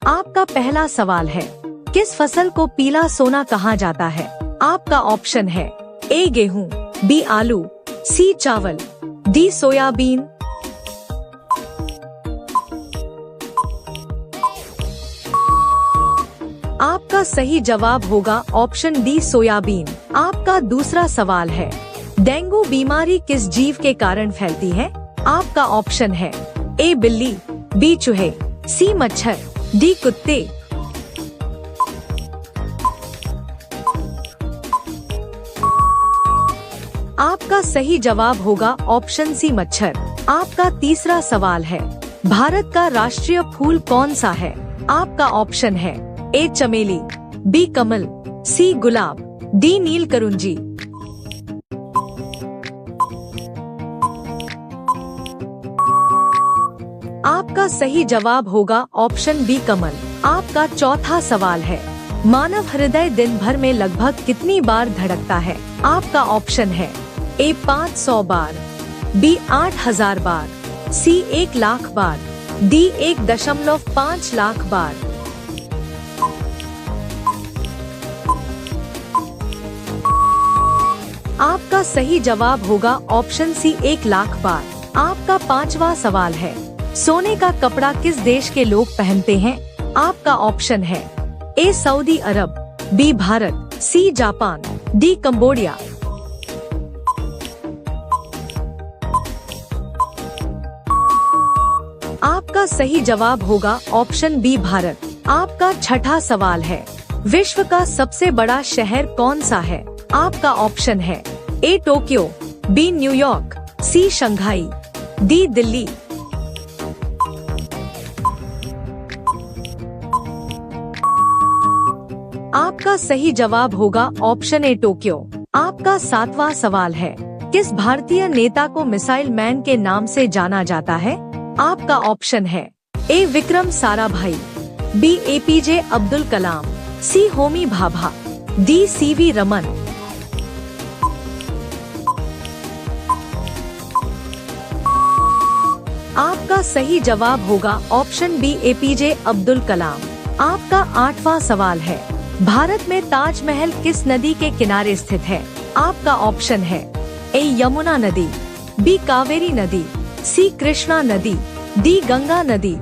आपका पहला सवाल है, किस फसल को पीला सोना कहा जाता है? आपका ऑप्शन है ए गेहूं, बी आलू, सी चावल, डी सोयाबीन। आपका सही जवाब होगा ऑप्शन डी सोयाबीन। आपका दूसरा सवाल है, डेंगू बीमारी किस जीव के कारण फैलती है? आपका ऑप्शन है ए बिल्ली, बी चूहे, सी मच्छर, डी कुत्ते। आपका सही जवाब होगा ऑप्शन सी मच्छर। आपका तीसरा सवाल है, भारत का राष्ट्रीय फूल कौन सा है? आपका ऑप्शन है ए चमेली, बी कमल, सी गुलाब, डी नील करुंजी। आपका सही जवाब होगा ऑप्शन बी कमल। आपका चौथा सवाल है, मानव हृदय दिन भर में लगभग कितनी बार धड़कता है? आपका ऑप्शन है ए 500 बार, बी 8000 बार, सी 1 लाख बार, डी 1.5 लाख बार। आपका सही जवाब होगा ऑप्शन सी 1 लाख बार। आपका पांचवा सवाल है, सोने का कपड़ा किस देश के लोग पहनते हैं? आपका ऑप्शन है A Saudi Arab, B Bharat, C Japan, D Cambodia. आपका सही जवाब होगा ऑप्शन बी भारत। आपका छठा सवाल है, विश्व का सबसे बड़ा शहर कौन सा है? आपका ऑप्शन है ए टोक्यो, बी न्यूयॉर्क, सी शंघाई, डी दिल्ली। आपका सही जवाब होगा ऑप्शन ए टोक्यो। आपका सातवां सवाल है, किस भारतीय नेता को मिसाइल मैन के नाम से जाना जाता है? आपका ऑप्शन है ए विक्रम साराभाई, बी एपीजे अब्दुल कलाम, सी होमी भाभा, डी सीवी रमन। आपका सही जवाब होगा option B APJ Abdul Kalam. आपका आठवां सवाल है, भारत में ताजमहल किस नदी के किनारे स्थित है? आपका ऑप्शन है ए यमुना नदी, बी कावेरी नदी, सी कृष्णा नदी, डी गंगा नदी।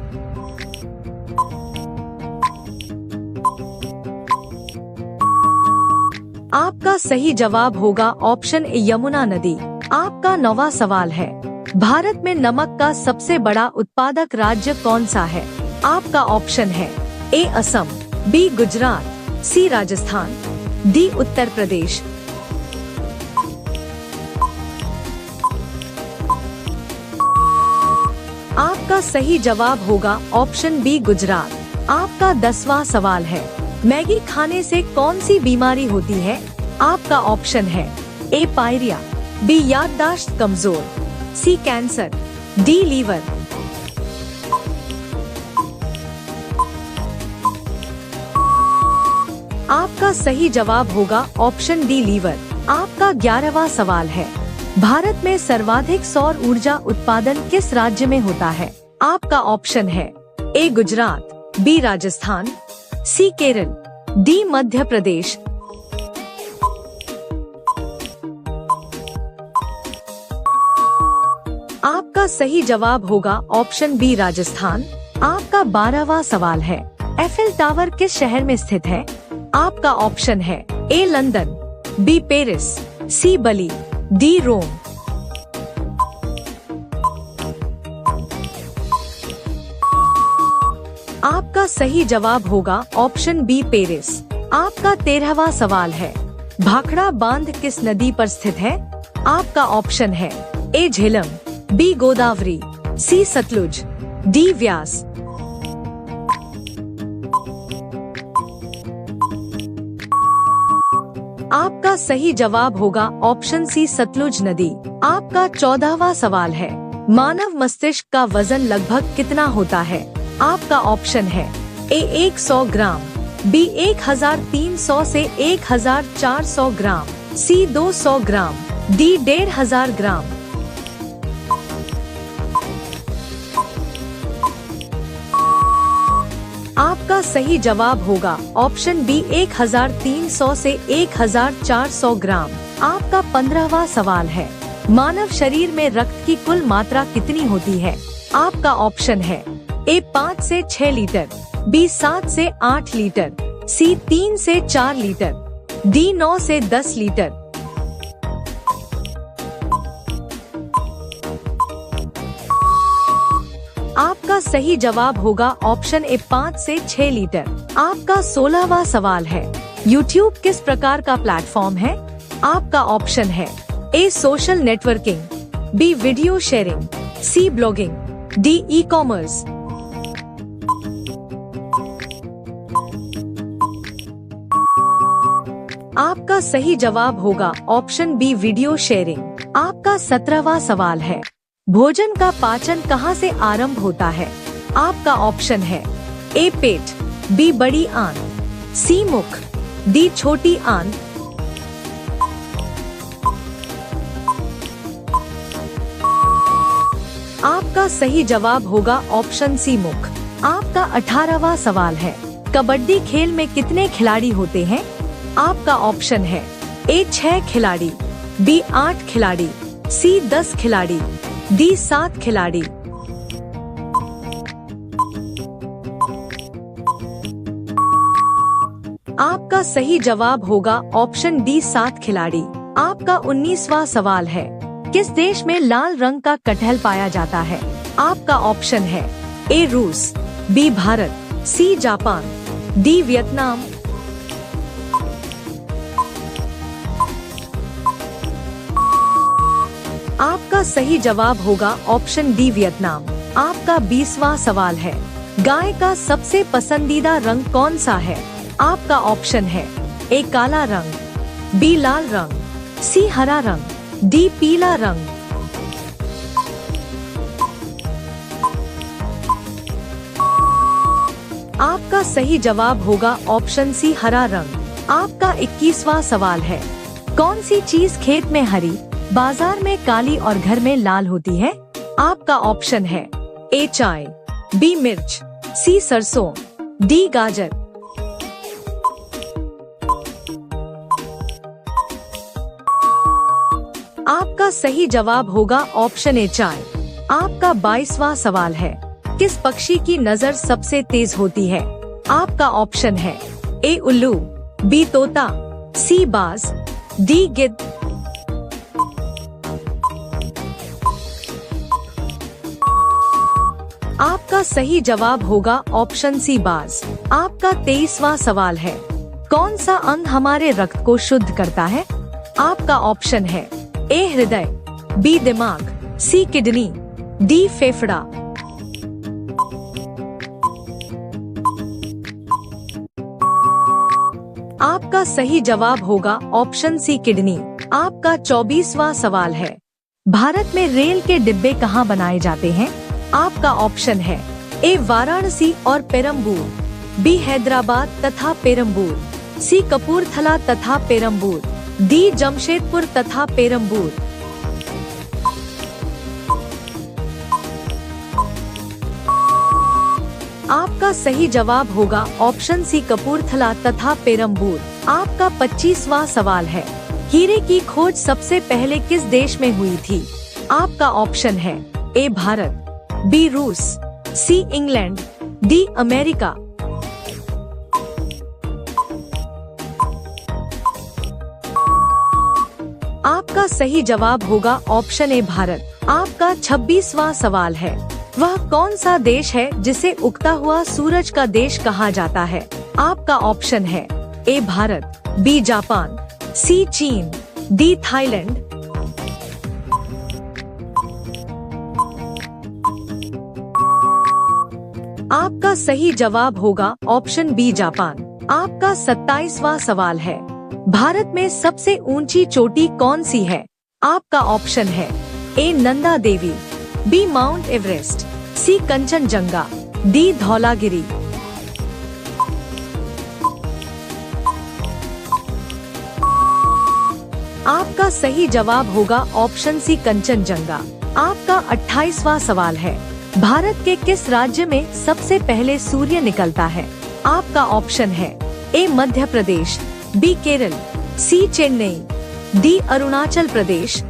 आपका सही जवाब होगा ऑप्शन ए यमुना नदी। आपका नौवां सवाल है, भारत में नमक का सबसे बड़ा उत्पादक राज्य कौन सा है? आपका ऑप्शन है ए असम, बी गुजरात, सी राजस्थान, डी उत्तर प्रदेश। आपका सही जवाब होगा ऑप्शन बी गुजरात। आपका 10वां सवाल है, मैगी खाने से कौन सी बीमारी होती है? आपका ऑप्शन है ए पायरिया, बी याददाश्त कमजोर, सी कैंसर, डी लीवर। आपका सही जवाब होगा ऑप्शन डी लीवर। आपका 11वां सवाल है, भारत में सर्वाधिक सौर ऊर्जा उत्पादन किस राज्य में होता है? आपका ऑप्शन है ए गुजरात, बी राजस्थान, सी केरल, डी मध्य प्रदेश। आपका सही जवाब होगा ऑप्शन बी राजस्थान। आपका 12वां सवाल है, एफिल टावर किस शहर में स्थित है? आपका ऑप्शन है ए लंदन, बी पेरिस, सी बली, डी रोम। आपका सही जवाब होगा ऑप्शन बी पेरिस। आपका 13वां सवाल है, भाखड़ा बांध किस नदी पर स्थित है? आपका ऑप्शन है ए झेलम, बी गोदावरी, सी सतलुज, डी व्यास। आपका सही जवाब होगा ऑप्शन सी सतलुज नदी। आपका 14वां सवाल है, मानव मस्तिष्क का वजन लगभग कितना होता है? आपका ऑप्शन है ए 100 ग्राम, बी 1300 से 1400 ग्राम, सी 200 ग्राम, डी 1500 ग्राम। आपका सही जवाब होगा ऑप्शन बी 1300 से 1400 ग्राम। आपका 15वां सवाल है, मानव शरीर में रक्त की कुल मात्रा कितनी होती है? आपका ऑप्शन है ए 5 से 6 लीटर, बी 7 से 8 लीटर, सी 3 से 4 लीटर, डी 9 से 10 लीटर। आपका सही जवाब होगा ऑप्शन ए 5 से 6 लीटर। आपका 16वां सवाल है, YouTube किस प्रकार का प्लेटफॉर्म है? आपका ऑप्शन है A social networking, B video sharing, C blogging, D e commerce. आपका सही जवाब होगा ऑप्शन बी वीडियो शेयरिंग। आपका 17वां सवाल है, भोजन का पाचन कहाँ से आरंभ होता है? आपका ऑप्शन है ए पेट, बी बड़ी आंत, सी मुख, डी छोटी आंत। आपका सही जवाब होगा ऑप्शन सी मुख। आपका 18वां सवाल है, कबड्डी खेल में कितने खिलाड़ी होते हैं? आपका ऑप्शन है ए 6 खिलाड़ी, बी 8 खिलाड़ी, सी 10 खिलाड़ी, डी 7 खिलाड़ी। आपका सही जवाब होगा ऑप्शन डी 7 खिलाड़ी। आपका 19वां सवाल है, किस देश में लाल रंग का कटहल पाया जाता है? आपका ऑप्शन है ए रूस, B Bharat, C Japan, D Vietnam. आपका सही जवाब होगा ऑप्शन डी वियतनाम। आपका 20वां सवाल है, गाय का सबसे पसंदीदा रंग कौन सा है? आपका ऑप्शन है ए काला रंग, बी लाल रंग, सी हरा रंग, डी पीला रंग। आपका सही जवाब होगा ऑप्शन सी हरा रंग। आपका 21वां सवाल है, कौन सी चीज खेत में हरी, बाजार में काली और घर में लाल होती है? आपका ऑप्शन है ए चाय, बी मिर्च, सी सरसों, डी गाजर। आपका सही जवाब होगा ऑप्शन ए चाय। आपका 22वां सवाल है, किस पक्षी की नजर सबसे तेज होती है? आपका ऑप्शन है ए उल्लू, बी तोता, सी बाज, डी गिद्ध। आपका सही जवाब होगा ऑप्शन सी बाज। आपका 23वां सवाल है, कौन सा अंग हमारे रक्त को शुद्ध करता है? आपका ऑप्शन है ए हृदय, बी दिमाग, सी किडनी, डी फेफड़ा। आपका सही जवाब होगा ऑप्शन सी किडनी। आपका 24वां सवाल है, भारत में रेल के डिब्बे कहाँ बनाए जाते हैं? आपका ऑप्शन है ए वाराणसी और पेरम्बूर, बी हैदराबाद तथा पेरम्बूर, सी कपूरथला तथा पेरम्बूर, डी जमशेदपुर तथा पेरम्बूर। आपका सही जवाब होगा ऑप्शन सी कपूरथला तथा पेरम्बूर। आपका 25वां सवाल है, हीरे की खोज सबसे पहले किस देश में हुई थी? आपका ऑप्शन है ए भारत, बी रूस, सी इंग्लैंड, डी अमेरिका। आपका सही जवाब होगा ऑप्शन ए भारत। आपका 26वां सवाल है, वह कौन सा देश है जिसे उगता हुआ सूरज का देश कहा जाता है? आपका ऑप्शन है ए भारत, बी जापान, सी चीन, डी थाईलैंड। आपका सही जवाब होगा ऑप्शन बी जापान। आपका 27वां सवाल है, भारत में सबसे ऊंची चोटी कौन सी है? आपका ऑप्शन है ए Nanda Devi, B mount Everest, सी कंचनजंगा, डी धौलागिरी। आपका सही जवाब होगा ऑप्शन सी कंचनजंगा। आपका 28वां सवाल है, भारत के किस राज्य में सबसे पहले सूर्य निकलता है? आपका ऑप्शन है ए मध्य प्रदेश, बी केरल, सी चेन्नई, डी अरुणाचल प्रदेश।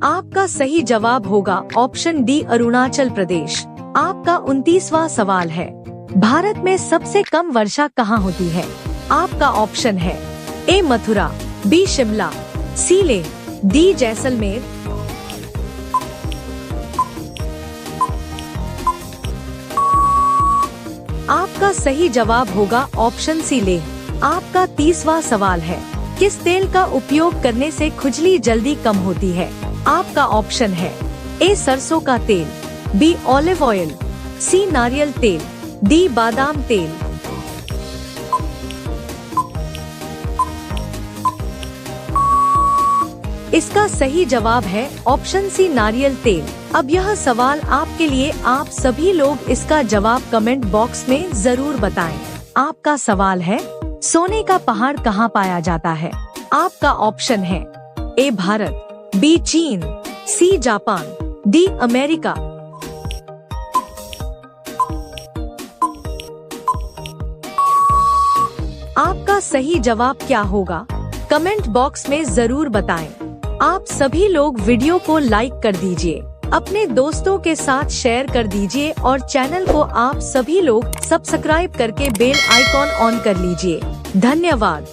आपका सही जवाब होगा ऑप्शन डी अरुणाचल प्रदेश। आपका 29वां सवाल है, भारत में सबसे कम वर्षा कहाँ होती है? आपका ऑप्शन है ए मथुरा, बी शिमला, सी लेह, डी जैसलमेर। आपका सही जवाब होगा ऑप्शन सी लेह। आपका 30वां सवाल है, किस तेल का उपयोग करने से खुजली जल्दी कम होती है? आपका ऑप्शन है ए सरसों का तेल, बी ऑलिव ऑयल, सी नारियल तेल, डी बादाम तेल। इसका सही जवाब है ऑप्शन सी नारियल तेल। अब यह सवाल आपके लिए, आप सभी लोग इसका जवाब कमेंट बॉक्स में जरूर बताएं। आपका सवाल है, सोने का पहाड़ कहाँ पाया जाता है? आपका ऑप्शन है ए भारत, बी चीन, सी जापान, डी अमेरिका। आपका सही जवाब क्या होगा? कमेंट बॉक्स में जरूर बताएं। आप सभी लोग वीडियो को लाइक कर दीजिए, अपने दोस्तों के साथ शेयर कर दीजिए और चैनल को आप सभी लोग सब्सक्राइब करके बेल आइकॉन ऑन कर लीजिए। धन्यवाद।